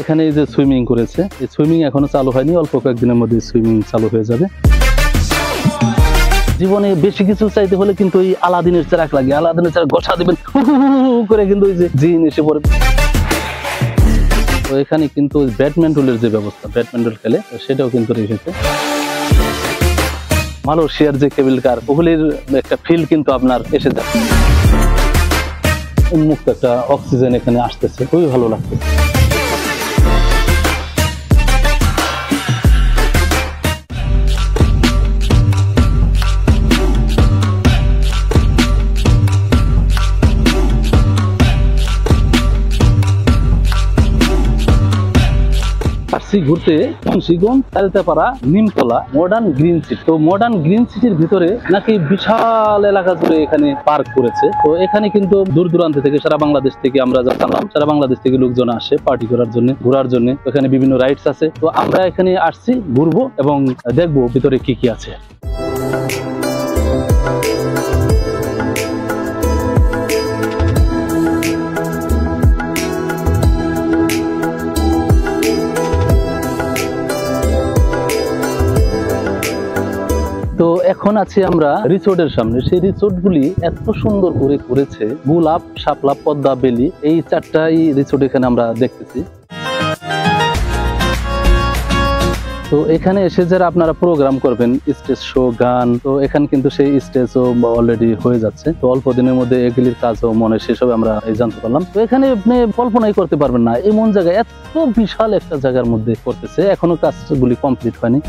এখানে এই যে সুইমিং করেছে, এই সুইমিং এখনো চালু হয়নি, অল্প কয়েকদিনের মধ্যে সুইমিং চালু হয়ে যাবে। জীবনে বেশি কিছু চাইতে হলে কিন্তু এই আলাদিনের চেরাক লাগে, আলাদিনের চেরাক ঘষা দিবেন করে কিন্তু ওই যে জিন এসে পড়ে। তো এখানে কিন্তু ব্যাডমিন্টনের যে ব্যবস্থা, ব্যাডমিন্টন খেলে সেটাও কিন্তু রেখেছে। মালয়েশিয়ার যে কেবল কার, ওগুলির একটা ফিল কিন্তু আপনার এসে যাচ্ছে। উন্মুক্ত একটা অক্সিজেন এখানে আসতেছে, খুবই ভালো লাগতেছে। ঘুরতে Munshiganj, Taltapara, Nimtala, modern green city. তো মডার্ন গ্রিন সিটির ভিতরে নাকি বিশাল এলাকা জুড়ে এখানে পার্ক করেছে। তো এখানে কিন্তু দূর দূরান্ত থেকে, সারা বাংলাদেশ থেকে আমরা জানলাম, সারা বাংলাদেশ থেকে লোকজন আসে পার্টি করার জন্য, ঘোরার জন্য। এখানে বিভিন্ন রাইডস আছে। তো আমরা এখানে আসছি, ঘুরবো এবং দেখবো ভিতরে কি কি আছে। তো এখন আছি আমরা রিসোর্টের সামনে। সেই রিসোর্ট গুলি এত সুন্দর করে করেছে, গোলাপ, শাপলা, পদ্মা, বেলি, এই চারটাই রিসোর্ট এখানে আমরা দেখতেছি। তো এখানে এসে যারা আপনারা প্রোগ্রাম করবেন, স্টেজ শো, গান, তো এখানে কিন্তু সেই স্টেজও অলরেডি হয়ে যাচ্ছে। তো অল্প দিনের মধ্যে এগুলির কাজও মনে শেষ হবে, আমরা জানতে পারলাম। তো এখানে আপনি কল্পনাই করতে পারবেন না এমন জায়গায়, এত বিশাল একটা জায়গার মধ্যে করতেছে। এখনো কাজগুলি কমপ্লিট হয়নি।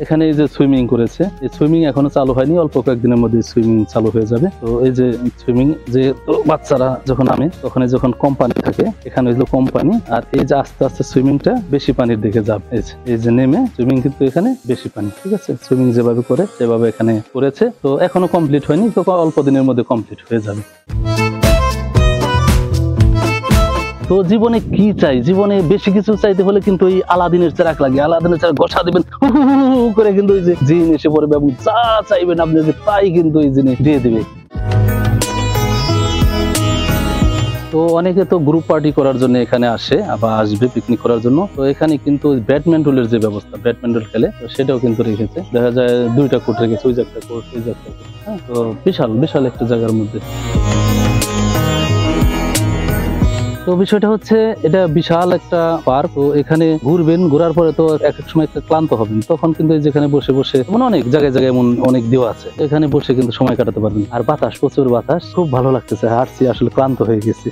এখানে এই যে সুইমিং করেছে, এই সুইমিং এখনো চালু হয়নি, অল্প কয়েকদিনের মধ্যে সুইমিং চালু হয়ে যাবে। তো এই যে সুইমিং, যে বাচ্চারা যখন নামে তখন যখন কম পানি থাকে, এখানে হইলো কম পানি, আর এই যে আস্তে আস্তে সুইমিংটা বেশি পানির দিকে যাবে। এই যে নেমে সুইমিং কিন্তু এখানে বেশি পানি, ঠিক আছে। সুইমিং যেভাবে করে সেভাবে এখানে করেছে। তো এখনো কমপ্লিট হয়নি, তো অল্প দিনের মধ্যে কমপ্লিট হয়ে যাবে। তো জীবনে কি চাই, জীবনে বেশি কিছু চাইতে হলে কিন্তু এই আলাদিনের চেরাক লাগে, আলাদিনের চেরাক ঘষা দিবেন করে কিন্তু ওই যে জিন এসে পড়বে এবং যা চাইবেন আপনি তাই কিন্তু এই জিনিস দিয়ে দিবে। তো অনেকে তো গ্রুপ পার্টি করার জন্য এখানে আসে, আবার আসবে পিকনিক করার জন্য। তো এখানে কিন্তু ব্যাডমিন্টনের যে ব্যবস্থা, ব্যাডমিন্টন খেলে সেটাও কিন্তু রেখেছে। দেখা যায় 2টা কোর্ট রেখেছে, ওই যে একটা কোর্ট, এই যে একটা কোর্ট। হ্যাঁ, তো বিশাল বিশাল একটা জায়গার মধ্যে। তো বিষয়টা হচ্ছে, এটা বিশাল একটা পার্ক। তো এখানে ঘুরবেন, ঘোরার পরে তো এক এক সময় একটা ক্লান্ত হবেন, তখন কিন্তু যেখানে বসে বসে অনেক জায়গায় জায়গায় এমন অনেক দেওয়া আছে, এখানে বসে কিন্তু সময় কাটাতে পারবেন। আর বাতাস, প্রচুর বাতাস, খুব ভালো লাগতেছে। হাঁটছি, আসলে ক্লান্ত হয়ে গেছি।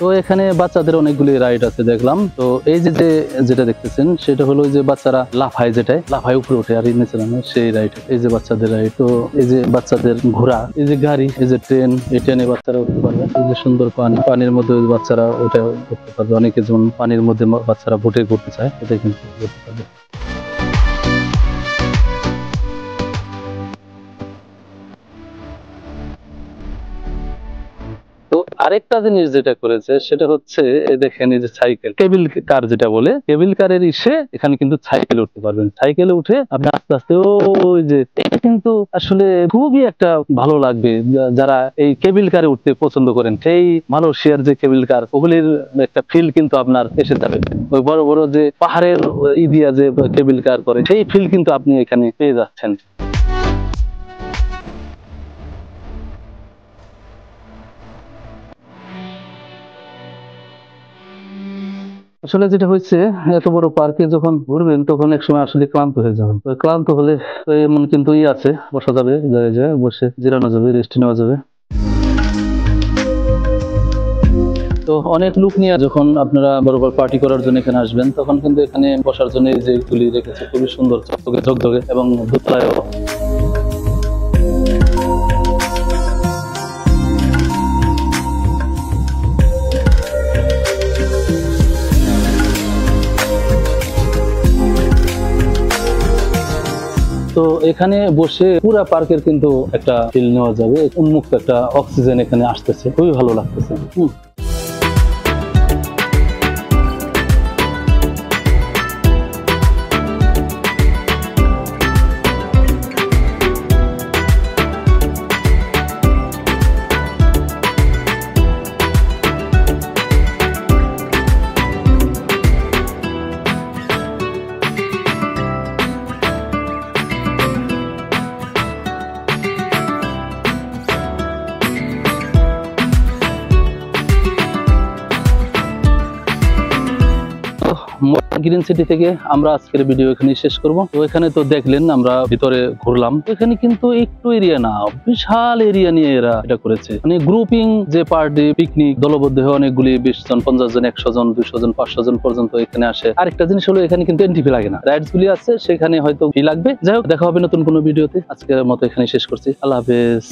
তো এখানে বাচ্চাদের অনেকগুলি রাইড আছে দেখলাম। তো এই যে যেটা দেখতেছেন সেটা হলো যে বাচ্চারা লাফায়, যেটাই লাফায় উপরে ওঠে আর নিচে নামে, সেই রাইড। এই যে বাচ্চাদের রাইড। তো এই যে বাচ্চাদের ঘোড়া, এই যে গাড়ি, এই যে ট্রেন, এই ট্রেনে বাচ্চারা উঠতে পারবে। এই যে সুন্দর পানি, পানির মধ্যে বাচ্চারা উঠে উঠতে পারবে। অনেকে যেমন পানির মধ্যে বাচ্চারা ভোটে করতে চায়, এটা কিন্তু করতে পারবে। তো আরেকটা জিনিস যেটা করেছে সেটা হচ্ছে, দেখেন এই যে সাইকেল, কেবল কার যেটা বলে, কেবল কারের এখানে কিন্তু সাইকেল উঠতে পারবেন। সাইকেলে উঠে আপনি আস্তে আস্তে ওই যে, এটা কিন্তু আসলে খুবই একটা ভালো লাগবে যারা এই কেবল কারে উঠতে পছন্দ করেন। সেই মালয়েশিয়ার যে কেবল কার, ওগুলির একটা ফিল কিন্তু আপনার এসে যাবে। ওই বড় বড় যে পাহাড়ের দিয়া যে কেবল কার করে, সেই ফিল কিন্তু আপনি এখানে পেয়ে যাচ্ছেন। আসলে যেটা হচ্ছে, এত বড় পার্কে যখন ঘুরবেন তখন এক সময় আসলে ক্লান্ত হয়ে যাবেন। ক্লান্ত হলে এমন কিন্তু আছে, বসা যাবে, জায়গায় বসে জিরানো যাবে, রেস্ট নেওয়া যাবে। তো অনেক লোক নিয়ে যখন আপনারা বরাবর পার্টি করার জন্য এখানে আসবেন, তখন কিন্তু এখানে বসার জন্য যেগুলি রেখেছে খুবই সুন্দর, চকচকে ঝকঝকে, এবং দোতলায়ও। তো এখানে বসে পুরা পার্কের কিন্তু একটা ফিল নেওয়া যাবে, উন্মুক্ত একটা অক্সিজেন এখানে আসতেছে, খুবই ভালো লাগতেছে। গ্রিন সিটি থেকে আমরা আজকের ভিডিও এখানে শেষ করব। তো এখানে তো দেখলেন আমরা ভিতরে ঘুরলাম, এখানে কিন্তু একটু এরিয়া না, বিশাল এরিয়া নিয়ে এরা এটা করেছে। মানে গ্রুপিং যে পার্টি পিকনিক দলবদ্ধ হয়ে অনেকগুলি 20 জন 50 জন 100 জন 200 জন 500 জন পর্যন্ত এখানে আসে। আরেকটা জিনিস হলো এখানে কিন্তু এন্ট্রি ফি লাগে না, রাইডস গুলি আছে সেখানে হয়তো ফি লাগবে। যাই হোক, দেখা হবে নতুন কোনো ভিডিওতে। আজকের মতো এখানে শেষ করছি। আল্লাহ হাফেজ।